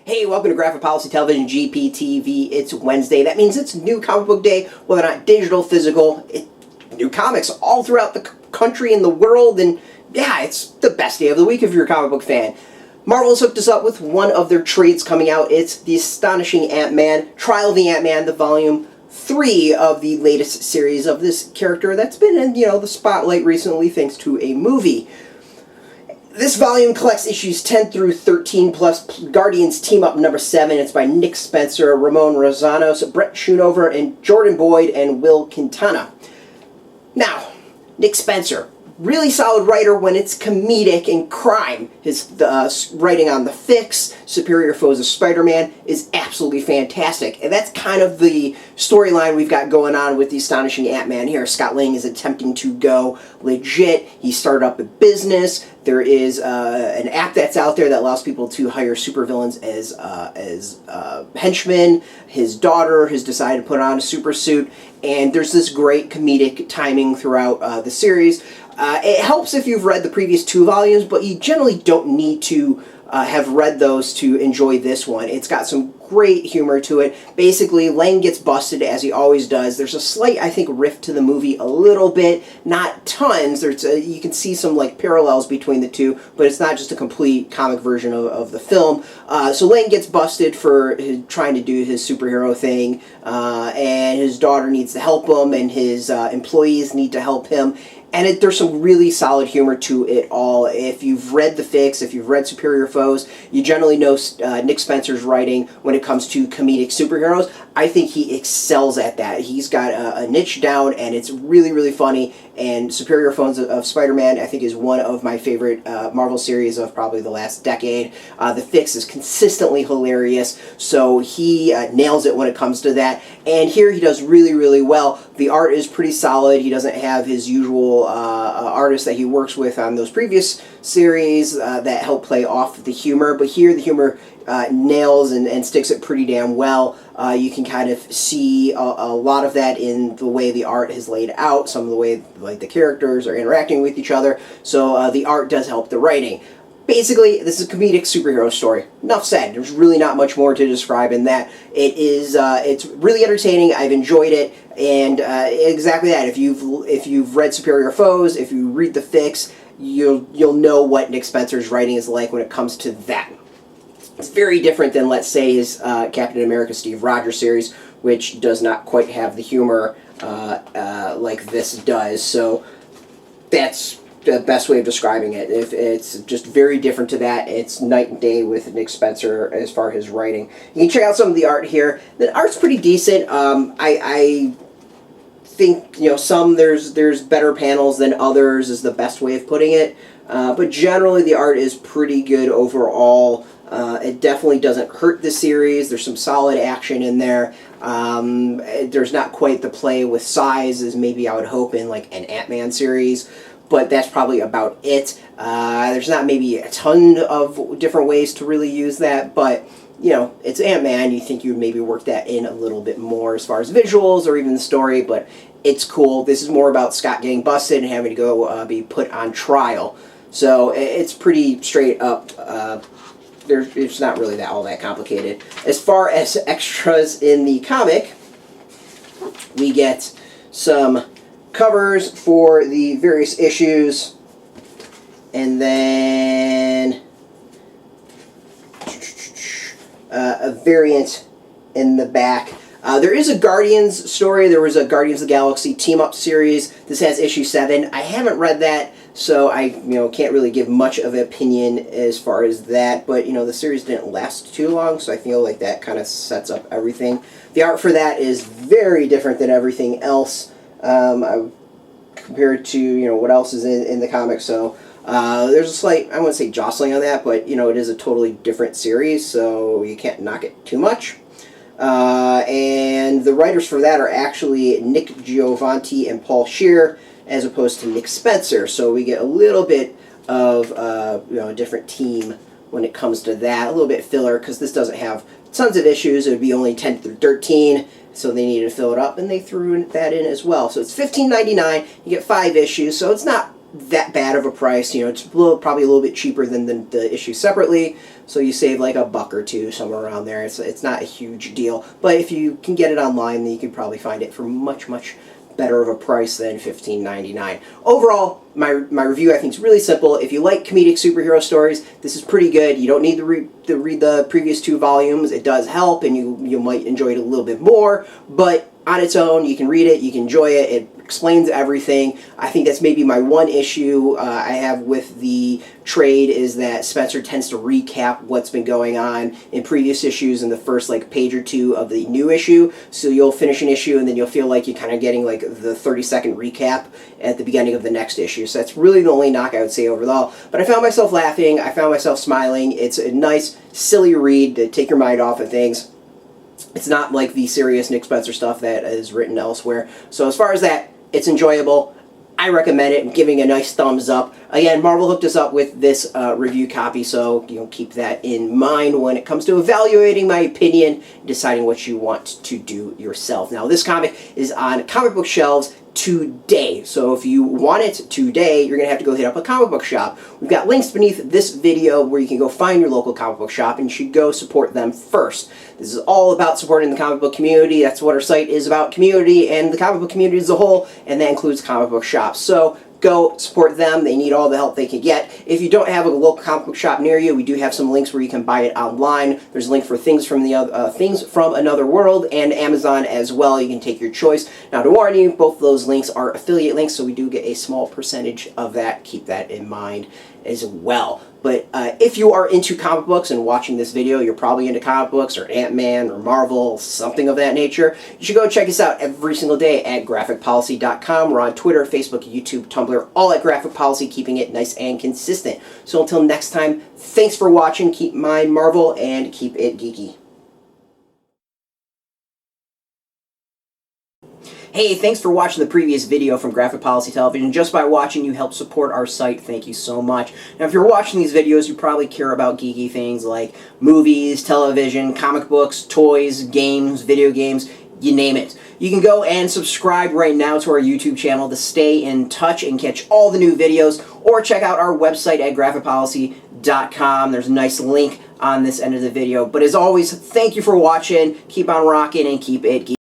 Hey, welcome to Graphic Policy Television, GPTV. It's Wednesday. That means it's new comic book day, whether or not digital, physical, new comics all throughout the country and the world, and yeah, it's the best day of the week if you're a comic book fan. Marvel's hooked us up with one of their trades coming out. It's the Astonishing Ant-Man, Trial of the Ant-Man, the volume 3 of the latest series of this character that's been in, the spotlight recently thanks to a movie. This volume collects issues 10 through 13, plus Guardians Team Up number 7. It's by Nick Spencer, Ramon, Rosanas, Brent, Schoonover, and Jordan Boyd, and Will Quintana. Now, Nick Spencer, really solid writer when it's comedic and crime. His writing on The Fix, Superior Foes of Spider-Man, is absolutely fantastic. And that's kind of the storyline we've got going on with the Astonishing Ant-Man here. Scott Lang is attempting to go legit. He started up a business. There is an app that's out there that allows people to hire supervillains as henchmen. His daughter has decided to put on a super suit, and there's this great comedic timing throughout the series. It helps if you've read the previous 2 volumes, but you generally don't need to have read those to enjoy this one. It's got some great humor to it. Basically, Lang gets busted, as he always does. There's a slight, I think, riff to the movie a little bit. Not tons. You can see some parallels between the two, but it's not just a complete comic version of the film. So Lang gets busted for trying to do his superhero thing, and his daughter needs to help him, and his employees need to help him. And there's some really solid humor to it all. If you've read The Fix, if you've read Superior Foes, you generally know Nick Spencer's writing when it comes to comedic superheroes. I think he excels at that. He's got a niche down, and it's really, really funny. And Superior Foes of Spider-Man, I think, is one of my favorite Marvel series of probably the last decade. The Fix is consistently hilarious, so he nails it when it comes to that. And here he does really, really well. The art is pretty solid. He doesn't have his usual artists that he works with on those previous series that help play off the humor, but here the humor nails and sticks it pretty damn well. You can kind of see a lot of that in the way the art is laid out, some of the way the characters are interacting with each other, so the art does help the writing. Basically, this is a comedic superhero story. Enough said. There's really not much more to describe in that. It's really entertaining. I've enjoyed it, and exactly that. If you've read Superior Foes, if you read The Fix, you'll know what Nick Spencer's writing is like when it comes to that. It's very different than, let's say, his Captain America Steve Rogers series, which does not quite have the humor like this does. So that's the best way of describing it. If it's just very different to that. It's night and day with Nick Spencer as far as his writing. You can check out some of the art here. The art's pretty decent. I think some there's better panels than others is the best way of putting it. But generally the art is pretty good overall. It definitely doesn't hurt the series. There's some solid action in there. There's not quite the play with size as maybe I would hope in an Ant-Man series, but that's probably about it. There's not maybe a ton of different ways to really use that, but it's Ant-Man. You think you would maybe work that in a little bit more as far as visuals or even the story, but it's cool. This is more about Scott getting busted and having to go be put on trial. So it's pretty straight up. It's not really all that complicated. As far as extras in the comic, we get some covers for the various issues, and then a variant in the back. There is a Guardians story. There was a Guardians of the Galaxy team-up series. This has issue 7. I haven't read that, so I can't really give much of an opinion as far as that. But the series didn't last too long, so I feel like that kind of sets up everything. The art for that is very different than everything else compared to what else is in the comic. So there's a slight, I wouldn't say jostling on that, but it is a totally different series, so you can't knock it too much. And the writers for that are actually Nick Giovanti and Paul Scheer, as opposed to Nick Spencer. So we get a little bit of a different team when it comes to that. A little bit filler because this doesn't have tons of issues. It would be only 10 through 13, so they needed to fill it up, and they threw that in as well. So it's $15.99. You get 5 issues, so it's not that bad of a price. You know, it's probably a little bit cheaper than the issue separately, so you save like $1 or $2 somewhere around there. It's not a huge deal, but if you can get it online, then you can probably find it for much better of a price than $15.99. Overall, my review, I think, is really simple. If you like comedic superhero stories, this is pretty good. You don't need to read the previous 2 volumes. It does help, and you might enjoy it a little bit more, but on its own, you can read it, you can enjoy it. It explains everything. I think that's maybe my one issue I have with the trade, is that Spencer tends to recap what's been going on in previous issues in the first like page or 2 of the new issue. So you'll finish an issue and then you'll feel like you're kind of getting like the 30-second recap at the beginning of the next issue. So that's really the only knock I would say overall. But I found myself laughing. I found myself smiling. It's a nice, silly read to take your mind off of things. It's not like the serious Nick Spencer stuff that is written elsewhere. So as far as that, it's enjoyable. I recommend it. I'm giving a nice thumbs up. Again, Marvel hooked us up with this review copy, so keep that in mind when it comes to evaluating my opinion, deciding what you want to do yourself. Now, this comic is on comic book shelves today, so if you want it today, you're going to have to go hit up a comic book shop. We've got links beneath this video where you can go find your local comic book shop, and you should go support them first. This is all about supporting the comic book community. That's what our site is about, community and the comic book community as a whole, and that includes comic book shops. So go support them. They need all the help they can get. If you don't have a local comic book shop near you, we do have some links where you can buy it online. There's a link for Things from Another World and Amazon as well. You can take your choice. Now, to warn you, both of those links are affiliate links, so we do get a small percentage of that. Keep that in mind as well. But if you are into comic books and watching this video, you're probably into comic books or Ant-Man or Marvel, something of that nature. You should go check us out every single day at graphicpolicy.com. We're on Twitter, Facebook, YouTube, Tumblr, all at Graphic Policy, keeping it nice and consistent. So until next time, thanks for watching. Keep in mind Marvel and keep it geeky. Hey, thanks for watching the previous video from Graphic Policy Television. Just by watching, you help support our site. Thank you so much. Now, if you're watching these videos, you probably care about geeky things like movies, television, comic books, toys, games, video games, you name it. You can go and subscribe right now to our YouTube channel to stay in touch and catch all the new videos, or check out our website at graphicpolicy.com. There's a nice link on this end of the video. But as always, thank you for watching. Keep on rocking and keep it geeky.